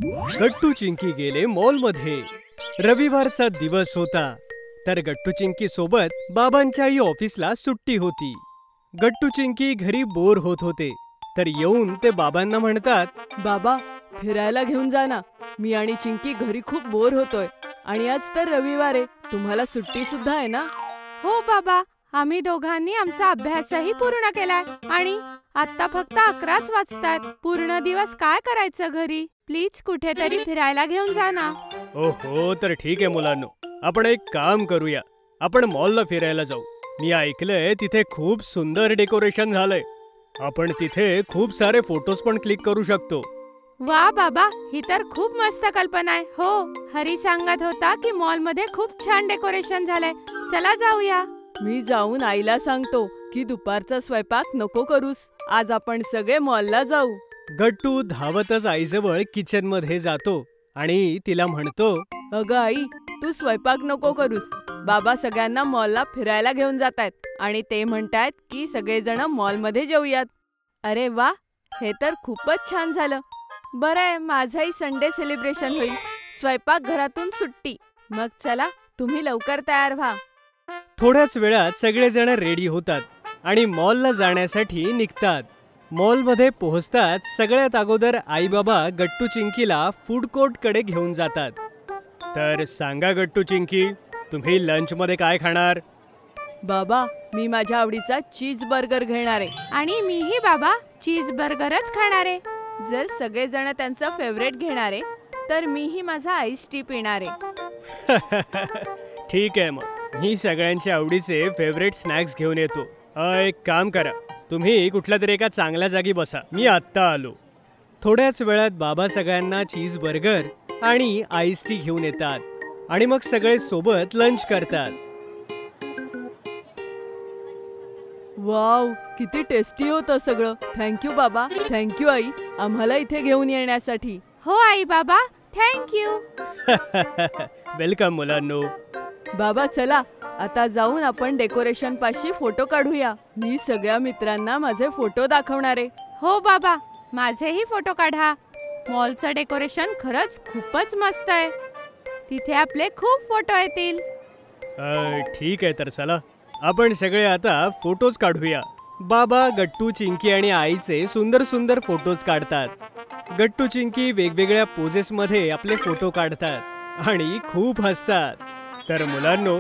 गट्टू चिंकी गेले मॉलमध्ये. रविवारचा दिवस होता, तर गट्टू चिंकी सोबत बाबांच्याही ऑफिसला सुट्टी होती. गट्टू चिंकी घरी बोर होत होते, तर येऊन ते बाबांना म्हणतात, बाबा फिरायला घेऊन जा ना. मी आणि चिंकी घरी खूप बोर होतोय आणि आज तर रविवार आहे. तुम्हाला सुट्टी सुद्धा आहे ना? हो बाबा, आम्ही दोघांनी आमचा अभ्यासही पूर्ण केलाय आणि आता फक्त 11च वाजतात. पूर्ण दिवस काय करायचं घरी? प्लीज कुठेतरी फिरायला घेऊन जा ना. ओहो, तर ठीक आहे मुलांनो, आपण एक काम करूया. आपण मॉलला फिरायला जाऊ. मी ऐकलंय तिथे खूप सुंदर डेकोरेशन झालंय. आपण तिथे खूप सारे फोटोज पण क्लिक करू शकतो. वा बाबा, ही तर खूप मस्त कल्पना आहे. हो, हरी सांगत होता की मॉल मध्ये खूप छान डेकोरेशन झालंय. चला जाऊया. मी जाऊन आईला सांगतो की दुपारचा स्वयंपाक नको करूस. आज आपण सगळे मॉलला जाऊ. गट्टू धावतच आईजवळ किचन मध्ये जातो आणि तिला म्हणतो, अगं आई, तू स्वयंपाक नको करूस. बाबा सगळ्यांना मॉलला फिरायला घेऊन जातायत आणि ते म्हणतायत की सगळेजण मॉलमध्ये जेऊयात. अरे वा, हे तर खूपच छान झालं. बरं आहे, माझंही संडे सेलिब्रेशन होईल. स्वयंपाक घरातून सुट्टी. मग चला, तुम्ही लवकर तयार व्हा. थोड्याच वेळात सगळेजण रेडी होतात आणि मॉलला जाण्यासाठी निघतात. मॉलमध्ये पोहोचताच सगळ्यात अगोदर आई बाबा गट्टू चिंकीला फूड कोर्ट कडे घेऊन जातात. तर सांगा गट्टू चिंकी, तुम्ही लंच मध्ये काय खाणार? बाबा, मी माझ्या आवडीचा चीज बर्गर घेणार आहे. आणि मीही बाबा चीज बर्गरच खाणार आहे. जर सगळेजण त्यांचं फेवरेट घेणार आहे, तर मीही माझा आईस टी पिणार आहे. ठीक आहे, मग मी सगळ्यांच्या आवडीचे फेवरेट स्नॅक्स घेऊन येतो. एक काम करा, तुम्ही कुठल्या तरी एका चांगल्या जागी बसा. मी आत्ता आलो. थोड्याच वेळात बाबा सगळ्यांना चीज बर्गर आणि आईस टी घेऊन येतात आणि मग सगळे सोबत लंच करतात. वाव, किती टेस्टी होतं सगळं. थँक्यू बाबा. थँक्यू आई, आम्हाला इथे घेऊन येण्यासाठी. हो आई बाबा, थँक्यू. वेलकम मुलांनो. बाबा चला, आता जाऊन आपण डेकोरेशन पाशी फोटो काढूया. मी सगळ्या मित्रांना माझे फोटो दाखवणार आहे. हो बाबा, माझेही फोटो काढा. मॉलचं डेकोरेशन खरंच खूपच मस्त आहे. तिथे आपले खूप फोटो येतील. ठीक आहे, तर चला आपण सगळे आता फोटोज काढूया. बाबा गट्टू चिंकी आणि आईचे सुंदर सुंदर फोटोज काढतात. गट्टू चिंकी वेगवेगळ्या पोजेस मध्ये आपले फोटो काढतात आणि खूप हसतात. तर मुलांनो,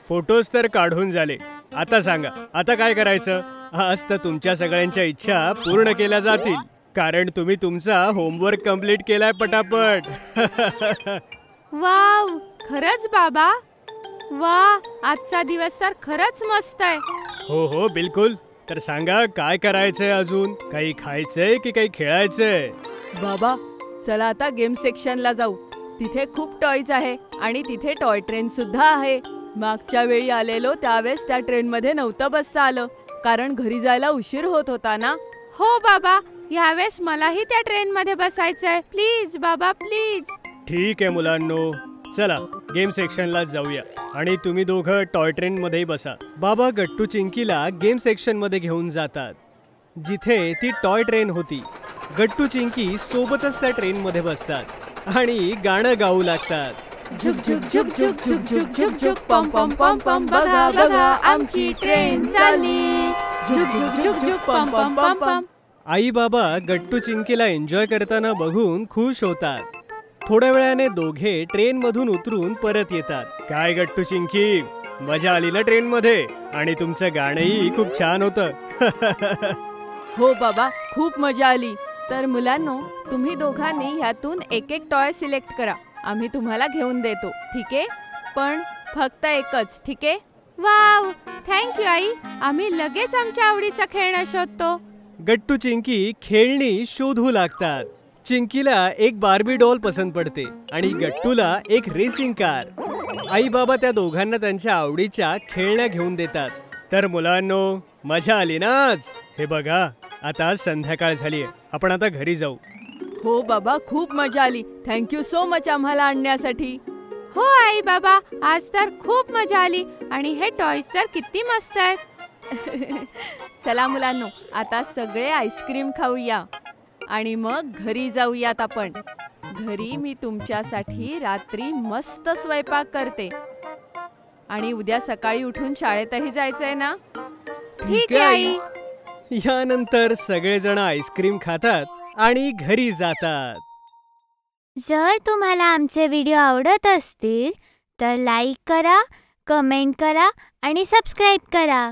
फोटोज तर काढून झाले. आता सांगा, आता काय करायचं? आज तर तुमच्या सगळ्यांच्या इच्छा पूर्ण केल्या जातील, कारण तुम्ही तुमचा होमवर्क कंप्लीट केलाय पटापट. वाव, खरंच बाबा. वा, आजचा दिवस तर खरंच मस्त आहे. हो हो, बिलकुल. तर सांगा, काय करायचंय अजून? काही खायचंय की काही खेळायचंय? बाबा चला आता गेम सेक्शनला जाऊ. तिथे खूप टॉयज आहे आणि तिथे टॉय ट्रेन सुद्धा आहे. मागच्या वेळी आलेलो त्यावेळेस त्या ट्रेन मध्ये नव्हतं बसता आलं, कारण घरी जायला उशीर होत होता ना. हो बाबा, यावेळेस मलाही त्या ट्रेन मध्ये बसायचंय. प्लीज बाबा, प्लीज. ठीक आहे मुलांनो, चला गेम सेक्शनला जाऊया आणि तुम्ही दोघं टॉय ट्रेन मध्ये बसा. बाबा गट्टू चिंकीला गेम सेक्शन मध्ये घेऊन जातात, जिथे ती टॉय ट्रेन होती. गट्टू चिंकी सोबतच त्या ट्रेन मध्ये बसतात आणि गाणं गाऊ लागतात. झुक झुक झुक झुक झुक झुक झुक झुक पम पम पम पम, बघा बघा आमची ट्रेन चालली. झुक झुक झुक झुक पम पम पम पम. आई बाबा गट्टू चिंकीला एन्जॉय करताना बघून खुश होतात. थोड्या वेळाने दोघे ट्रेन मधून उतरून परत येतात. काय गट्टू चिंकी, मजा आली ना ट्रेन मध्ये? आणि तुमचं गाणंही खूप छान होतं. हो बाबा, खूप मजा आली. तर मुलांनो, तुम्ही दोघांनी ह्यातून एक एक टॉय सिलेक्ट करा. आम्ही तुम्हाला घेऊन देतो, ठीक आहे? पण फक्त एकच, ठीक आहे? वाव, थँक्यू आई. आम्ही लगेच आमच्या आवडीचं खेळणं शोधतो. गट्टू चिंकी खेळणी शोधू लागतात. चिंकीला एक बार्बी डॉल पसंत पडते आणि गट्टूला एक रेसिंग कार. आई बाबा त्या दोघांना त्यांच्या आवडीच्या खेळण्या घेऊन देतात. तर मुलांनो, मजा आली ना आज? हे बघा, आता संध्याकाळ झालीये, आपण आता घरी जाऊ. हो बाबा, खूप मजा आली. थँक्यू सो मच आम्हाला आणण्यासाठी. हो आई बाबा, आज तर खूप मजा आली आणि हे टॉयज तर किती मस्त आहेत. चला मुलांनो, आता सगळे आईस्क्रीम खाऊया आणि मग घरी जाऊयात आपण. घरी मी तुमच्यासाठी रात्री मस्त स्वयंपाक करते. आणि उद्या सकाळी उठून शाळेतही जायचंय ना? ठीक आहे आई. यानंतर सगळेजण आईस्क्रीम खातात आणि घरी जातात. जर तुम्हाला आमचे व्हिडिओ आवडत असतील तर लाईक करा, कमेंट करा आणि सबस्क्राईब करा.